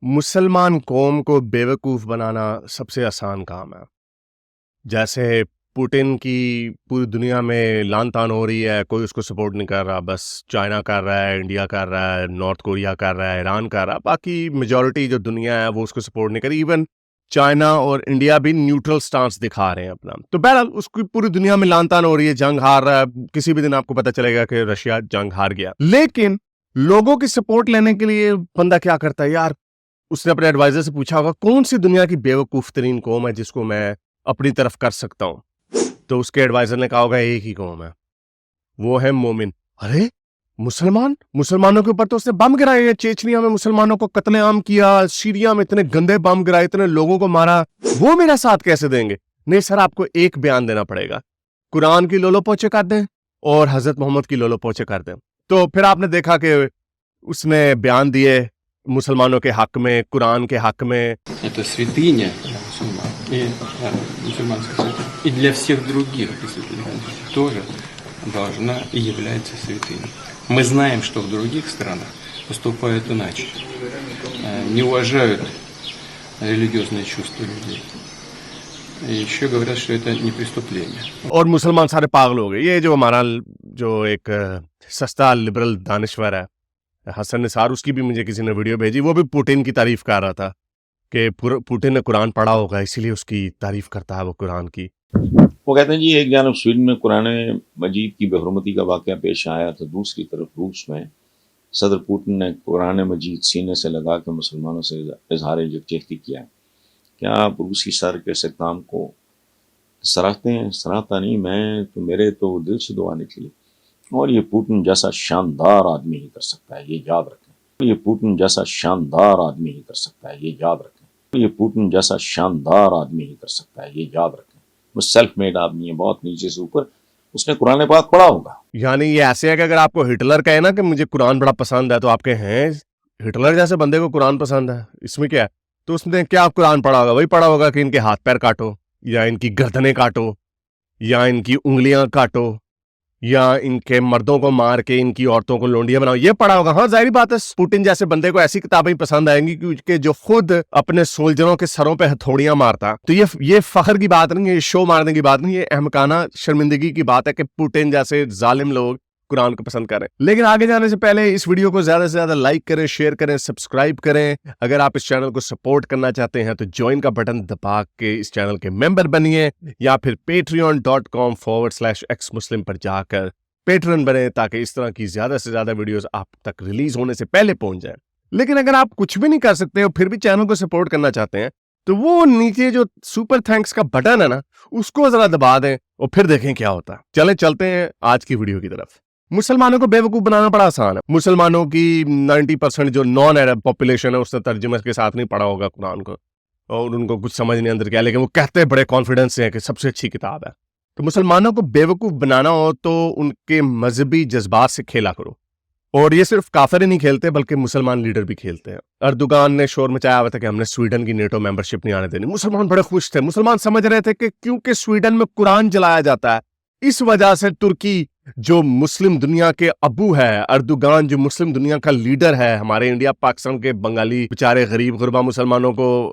مسلمان قوم کو بیوقوف بنانا سب سے آسان کام ہے. جیسے پوٹن کی پوری دنیا میں لان تان ہو رہی ہے, کوئی اس کو سپورٹ نہیں کر رہا, بس چائنا کر رہا ہے, انڈیا کر رہا ہے, نارتھ کوریا کر رہا ہے, ایران کر رہا ہے, باقی میجورٹی جو دنیا ہے وہ اس کو سپورٹ نہیں کر رہی. ایون چائنا اور انڈیا بھی نیوٹرل سٹانس دکھا رہے ہیں اپنا. تو بہرحال اس کی پوری دنیا میں لان تان ہو رہی ہے, جنگ ہار رہا ہے. کسی بھی دن آپ کو پتہ چلے گا کہ رشیا جنگ ہار گیا. لیکن لوگوں کی سپورٹ لینے کے لیے بندہ کیا کرتا ہے یار, اس نے اپنے ایڈوائزر سے پوچھا ہوگا کون سی دنیا کی بیوقوف ترین قوم ہے جس کو میں اپنی طرف کر سکتا ہوں. تو اس کے ایڈوائزر نے کہا ہوگا ایک ہی قوم ہے, وہ ہے مومن. ارے مسلمانوں کے اوپر تو اس نے بم گرائے ہیں, چیچنیا میں مسلمانوں کو قتل عام کیا, سیریا میں اتنے گندے بم گرائے, اتنے لوگوں کو مارا, وہ میرا ساتھ کیسے دیں گے؟ نہیں سر, آپ کو ایک بیان دینا پڑے گا, قرآن کی لولو پوچے کر دیں اور حضرت محمد کی لولو پوچے کر دیں. تو پھر آپ نے دیکھا کہ اس نے بیان دیے مسلمانوں کے حق میں, قرآن کے حق میں. Это святыня и мусульманская святыня. И для всех других тоже должна и является святыней. Мы знаем, что в других странах поступают иначе. Не уважают религиозные чувства людей. И еще говорят, что это не преступление. اور مسلمان سارے پاگل ہو گئے. یہ جو ہمارا جو ایک سستا لبرل دانشور ہے حسن نثار, اس کی بھی مجھے کسی نے ویڈیو بھیجی, وہ بھی پوٹن کی تعریف کر رہا تھا کہ پوٹن نے قرآن پڑھا ہوگا اسی لیے اس کی تعریف کرتا ہے وہ قرآن کی. وہ کہتے ہیں جی ایک جانب سویڈن میں قرآن مجید کی بے حرمتی کا واقعہ پیش آیا تو دوسری طرف روس میں صدر پوٹن نے قرآن مجید سینے سے لگا کے مسلمانوں سے اظہار یکجہتی کیا. کیا آپ روسی صدر کے اس اقدام کو سراہتے ہیں؟ سراہتا نہیں میں تو, میرے تو دل سے دعا نکلی. اور یہ پوٹن جیسا شاندار آدمی ہی کر سکتا ہے, یہ یاد رکھیں. یہ پوٹن جیسا شاندار آدمی ہی کر سکتا ہے, یہ یاد رکھیں. یہ پوٹن جیسا شاندار آدمی ہی کر سکتا ہے, یہ یاد رکھیں. وہ سیلف میڈ آدمی ہے, بہت نیچے سے اوپر. اس نے قرآن پاک پڑھا ہوگا. یعنی یہ ایسے ہے کہ اگر آپ کو ہٹلر کہے نا کہ مجھے قرآن بڑا پسند ہے تو آپ کہیں ہیں ہٹلر جیسے بندے کو قرآن پسند ہے, اس میں کیا ہے؟ تو اس نے کیا قرآن پڑھا ہوگا؟ وہی پڑھا ہوگا کہ ان کے ہاتھ پیر کاٹو, یا ان کی گردنیں کاٹو, یا ان کی انگلیاں کاٹو, یا ان کے مردوں کو مار کے ان کی عورتوں کو لونڈیاں بناؤ, یہ پڑھا ہوگا. ہاں ظاہری بات ہے پوٹن جیسے بندے کو ایسی کتابیں پسند آئیں گی کیونکہ جو خود اپنے سولجروں کے سروں پہ ہتھوڑیاں مارتا. تو یہ فخر کی بات نہیں ہے, یہ شو مارنے کی بات نہیں, یہ احمقانہ شرمندگی کی بات ہے کہ پوٹن جیسے ظالم لوگ قرآن کو پسند کریں. لیکن آگے جانے سے پہلے اس ویڈیو کو زیادہ سے زیادہ لائک کریں, شیئر کریں, سبسکرائب کریں. اگر آپ اس چینل کو سپورٹ کرنا چاہتے ہیں تو جوائن کا بٹن دبا کے اس چینل کے ممبر بنیے, یا پھر patreon.com/xmuslim پر جا کر پیٹرن بنے تاکہ اس طرح کی زیادہ سے زیادہ ویڈیوز آپ تک ریلیز ہونے سے پہلے پہنچ جائیں. لیکن اگر آپ کچھ بھی نہیں کر سکتے اور پھر بھی چینل کو سپورٹ کرنا چاہتے ہیں تو وہ نیچے جو سپر تھینکس کا بٹن ہے نا, اس کو ذرا دبا دیں اور پھر دیکھیں کیا ہوتا ہے. چلتے ہیں آج کی ویڈیو کی طرف. مسلمانوں کو بیوقوف بنانا بڑا آسان ہے. مسلمانوں کی 90% جو نان عرب پاپولیشن ہے اس نے ترجمے کے ساتھ نہیں پڑھا ہوگا قرآن کو, اور ان کو کچھ سمجھ نہیں اندر کیا, لیکن وہ کہتے بڑے کانفیڈنس سے ہیں کہ سب سے اچھی کتاب ہے. تو مسلمانوں کو بیوقوف بنانا ہو تو ان کے مذہبی جذبات سے کھیلا کرو. اور یہ صرف کافر ہی نہیں کھیلتے بلکہ مسلمان لیڈر بھی کھیلتے ہیں. اردوغان نے شور مچایا ہوا تھا کہ ہم نے سویڈن کی نیٹو ممبرشپ نہیں آنے دینی. مسلمان بڑے خوش تھے. مسلمان سمجھ رہے تھے کہ کیونکہ سویڈن میں قرآن جلایا جاتا ہے اس وجہ سے ترکی جو مسلم دنیا کے ابو ہے, اردوغان جو مسلم دنیا کا لیڈر ہے, ہمارے انڈیا پاکستان کے بنگالی بیچارے غریب غربا مسلمانوں کو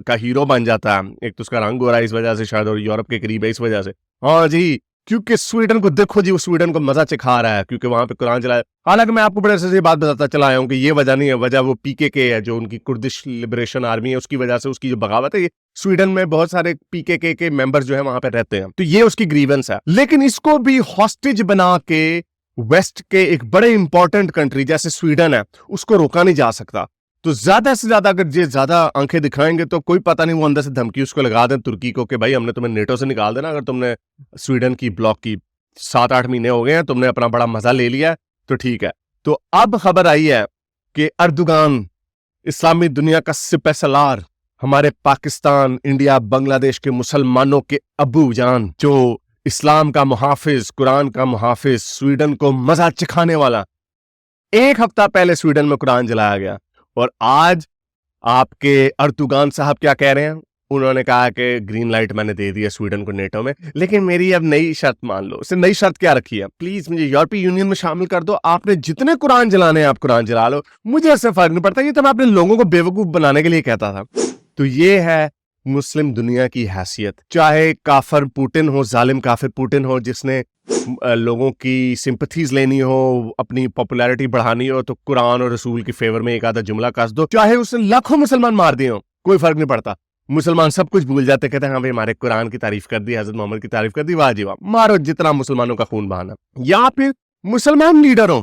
کا ہیرو بن جاتا ہے. ایک تو اس کا رنگ ہو رہا ہے اس وجہ سے شاید, اور یورپ کے قریب ہے اس وجہ سے. ہاں جی, کیونکہ سویڈن کو دیکھو جی, وہ سویڈن کو مزہ چکھا رہا ہے کیونکہ وہاں پہ قرآن چلایا. حالانکہ میں آپ کو بڑے سے یہ بات بتاتا چلا آیا ہوں کہ یہ وجہ نہیں ہے, وجہ وہ PKK ہے جو ان کی کردش لبریشن آرمی ہے, اس کی وجہ سے اس کی جو بغاوت ہے. یہ سویڈن میں بہت سارے PKK کے ممبر جو ہیں وہاں پہ رہتے ہیں, تو یہ اس کی گریونس ہے. لیکن اس کو بھی ہاسٹیج بنا کے ویسٹ کے ایک بڑے امپورٹنٹ کنٹری جیسے سویڈن ہے اس کو روکا نہیں جا سکتا. تو زیادہ سے زیادہ اگر یہ زیادہ آنکھیں دکھائیں گے تو کوئی پتہ نہیں, وہ اندر سے دھمکی اس کو لگا دیں ترکی کو کہ بھائی ہم نے تمہیں نیٹو سے نکال دینا, اگر تم نے سویڈن کی بلاک کی 7-8 مہینے ہو گئے ہیں, تم نے اپنا بڑا مزہ لے لیا تو ٹھیک ہے. تو اب خبر آئی ہے کہ اردوغان اسلامی دنیا کا سپہ سالار, ہمارے پاکستان, انڈیا, بنگلہ دیش کے مسلمانوں کے ابو جان, جو اسلام کا محافظ, قرآن کا محافظ, سویڈن کو مزہ چکھانے والا, 1 ہفتہ پہلے سویڈن میں قرآن جلایا گیا. اور آج آپ کے اردوغان صاحب کیا کہہ رہے ہیں؟ انہوں نے کہا کہ گرین لائٹ میں نے دے دیا سویڈن کو نیٹو میں, لیکن میری اب نئی شرط مان لو. اس نے نئی شرط کیا رکھی ہے, پلیز مجھے یورپی یونین میں شامل کر دو, آپ نے جتنے قرآن جلانے آپ قرآن جلا لو, مجھے اس سے فرق نہیں پڑتا. یہ تو میں اپنے لوگوں کو بیوقوف بنانے کے لیے کہتا تھا. تو یہ ہے مسلم دنیا کی حیثیت. چاہے کافر پوٹن ہو, ظالم کافر پوٹن ہو, جس نے لوگوں کی سمپتھیز لینی ہو, اپنی پاپولیرٹی بڑھانی ہو, تو قرآن اور رسول کی فیور میں ایک آدھا جملہ کس دو. چاہے اس نے لاکھوں مسلمان مار دیے ہوں, کوئی فرق نہیں پڑتا. مسلمان سب کچھ بھول جاتے, کہتے ہیں ہاں بھائی ہمارے قرآن کی تعریف کر دی, حضرت محمد کی تعریف کر دی, واہ جی واہ, مارو جتنا مسلمانوں کا خون بہانا. یا پھر مسلمان لیڈر ہوں,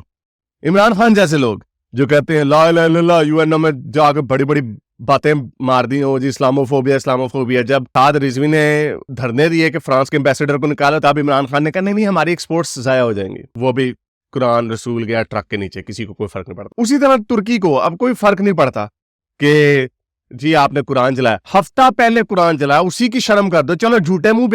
عمران خان جیسے لوگ جو کہتے ہیں لا الہ الا اللہ, UN میں جا کے بڑی بڑی باتیں مار دی ہوں جی, اسلاموفوبیا. جب سعد رضوی نے دھرنے دیے کہ فرانس کے امبیسڈر کو نکالا, تب عمران خان نے کہا نہیں ہماری ایکسپورٹس ضائع ہو جائیں گی. وہ بھی قرآن رسول گیا ٹرک کے نیچے, کسی کو کوئی فرق نہیں پڑتا. اسی طرح ترکی کو اب کوئی فرق نہیں پڑتا کہ جی آپ نے قرآن جلایا, ہفتہ پہلے قرآن جلایا, اسی کی شرم کر دو. چلو جھوٹے منہ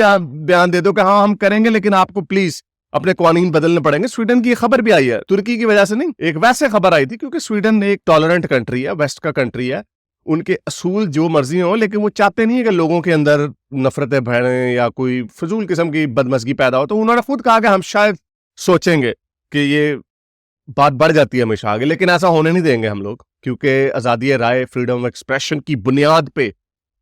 بیان دے دو کہ ہاں ہم کریں گے, لیکن آپ کو پلیز اپنے قوانین بدلنے پڑیں گے. سویڈن کی خبر بھی آئی ہے, ترکی کی وجہ سے نہیں, ایک ویسے خبر آئی تھی کیونکہ سویڈن ایک ٹالرنٹ کنٹری ہے, ویسٹ کا کنٹری ہے, ان کے اصول جو مرضی ہوں, لیکن وہ چاہتے نہیں ہے کہ لوگوں کے اندر نفرتیں بڑھیں یا کوئی فضول قسم کی بدمزگی پیدا ہو. تو انہوں نے خود کہا کہ ہم شاید سوچیں گے کہ یہ بات بڑھ جاتی ہے ہمیشہ آگے, لیکن ایسا ہونے نہیں دیں گے ہم لوگ, کیونکہ آزادی رائے, فریڈم آف ایکسپریشن کی بنیاد پہ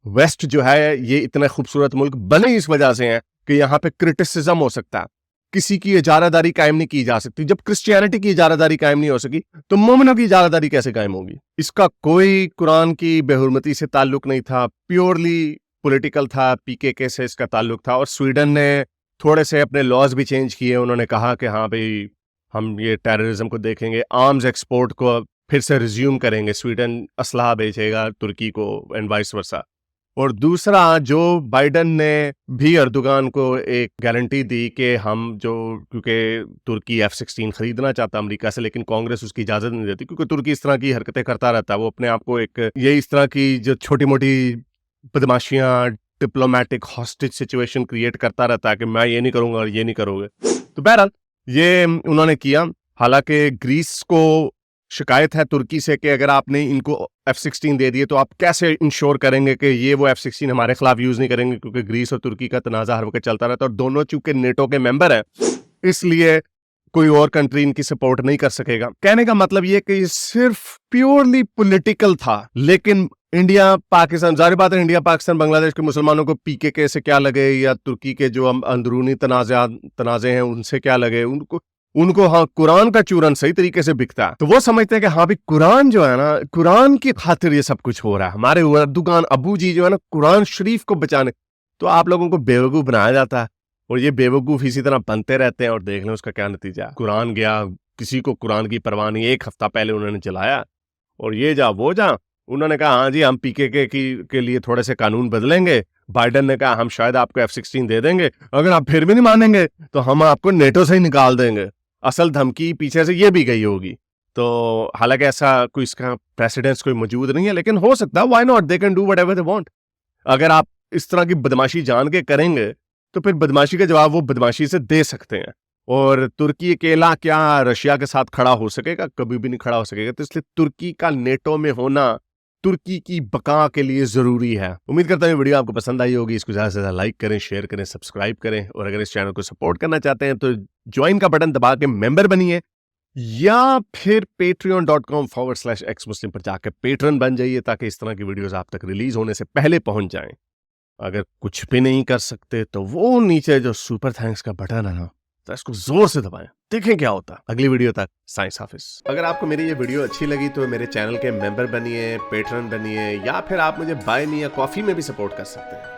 ویسٹ جو ہے یہ اتنے خوبصورت ملک بنے اس وجہ سے ہیں کہ یہاں پہ کرٹیسزم ہو سکتا ہے, کسی کی اجارہ داری قائم نہیں کی جا سکتی. جب کرسچینٹی کی اجارہ داری قائم نہیں ہو سکی تو مومنوں کی اجارہ داری کیسے قائم ہوگی؟ اس کا کوئی قرآن کی بے حرمتی سے تعلق نہیں تھا, پیورلی پولیٹیکل تھا, PKK سے اس کا تعلق تھا. اور سویڈن نے تھوڑے سے اپنے لاز بھی چینج کیے. انہوں نے کہا کہ ہاں بھئی ہم یہ ٹیررزم کو دیکھیں گے, آرمز ایکسپورٹ کو پھر سے ریزیوم کریں گے, سویڈن اسلحہ بیچے گا ترکی کو اینڈ وائس ورسا. اور دوسرا, جو بائیڈن نے بھی اردوغان کو ایک گارنٹی دی کہ ہم جو, کیونکہ ترکی F-16 خریدنا چاہتا امریکہ سے, لیکن کانگریس اس کی اجازت نہیں دیتی, کیونکہ ترکی اس طرح کی حرکتیں کرتا رہتا ہے. وہ اپنے آپ کو ایک یہ اس طرح کی جو چھوٹی موٹی بدماشیاں, ڈپلومیٹک ہاسٹیج سچویشن کریٹ کرتا رہتا ہے کہ میں یہ نہیں کروں گا اور یہ نہیں کرو گے. تو بہرحال یہ انہوں نے کیا. حالانکہ گریس کو شکایت ہے ترکی سے کہ اگر آپ نے ان کو F-16 دے دیے تو آپ کیسے انشور کریں گے کہ یہ وہ F-16 ہمارے خلاف یوز نہیں کریں گے, کیونکہ گریس اور ترکی کا تنازع ہر وقت چلتا رہتا ہے, اور دونوں چونکہ نیٹو کے ممبر ہیں اس لیے کوئی اور کنٹری ان کی سپورٹ نہیں کر سکے گا. کہنے کا مطلب یہ کہ یہ صرف پیورلی پولیٹیکل تھا. لیکن انڈیا پاکستان, ظاہر بات ہے انڈیا پاکستان بنگلہ دیش کے مسلمانوں کو PKK سے کیا لگے, یا ترکی کے جو اندرونی تنازع ہیں ان سے کیا لگے, ان کو ہاں قرآن کا چورن صحیح طریقے سے بکتا ہے. تو وہ سمجھتے ہیں کہ ہاں بھی قرآن جو ہے نا, قرآن کی خاطر یہ سب کچھ ہو رہا ہے. ہمارے اردوغان ابو جی جو ہے نا قرآن شریف کو بچانے, تو آپ لوگوں کو بیوقوف بنایا جاتا ہے, اور یہ بیوقوف اسی طرح بنتے رہتے ہیں. اور دیکھ لیں اس کا کیا نتیجہ ہے. قرآن گیا, کسی کو قرآن کی پرواہ نہیں. ایک ہفتہ پہلے انہوں نے جلایا, اور یہ جا وہ جا, انہوں نے کہا ہاں جی ہم PKK کے لیے تھوڑے سے قانون بدلیں گے. بائیڈن نے کہا ہم شاید آپ کو F-16 دے دیں گے, اگر آپ پھر بھی نہیں مانیں گے تو ہم آپ کو نیٹو سے ہی نکال دیں گے. اصل دھمکی پیچھے سے یہ بھی گئی ہوگی. تو حالانکہ ایسا کوئی اس کا پریسیڈنس کوئی موجود نہیں ہے, لیکن ہو سکتا ہے, why not, they can do whatever they want. اگر آپ اس طرح کی بدماشی جان کے کریں گے تو پھر بدماشی کا جواب وہ بدماشی سے دے سکتے ہیں. اور ترکی اکیلا کیا رشیا کے ساتھ کھڑا ہو سکے گا؟ کبھی بھی نہیں کھڑا ہو سکے گا. تو اس لیے ترکی کا نیٹو میں ہونا ترکی کی بقا کے لیے ضروری ہے. امید کرتا ہوں ویڈیو آپ کو پسند آئی ہوگی. اس کو زیادہ سے زیادہ لائک کریں, شیئر کریں, سبسکرائب کریں, اور اگر اس چینل کو سپورٹ کرنا چاہتے ہیں تو جوائن کا بٹن دبا کے ممبر بنیے, یا پھر patreon.com/xmuslim پر جا کے پیٹرن بن جائیے, تاکہ اس طرح کی ویڈیوز آپ تک ریلیز ہونے سے پہلے پہنچ جائیں. اگر کچھ بھی نہیں کر سکتے تو وہ نیچے جو سپر تھینکس کا بٹن ہے نا, تو اس کو زور سے دبائیں, دیکھیں کیا ہوتا. اگلی ویڈیو تک سائنس حافظ. اگر آپ کو میری یہ ویڈیو اچھی لگی تو میرے چینل کے ممبر بنیے, پیٹرن بنیے, یا پھر آپ مجھے بائی می یا کافی میں بھی سپورٹ کر سکتے ہیں.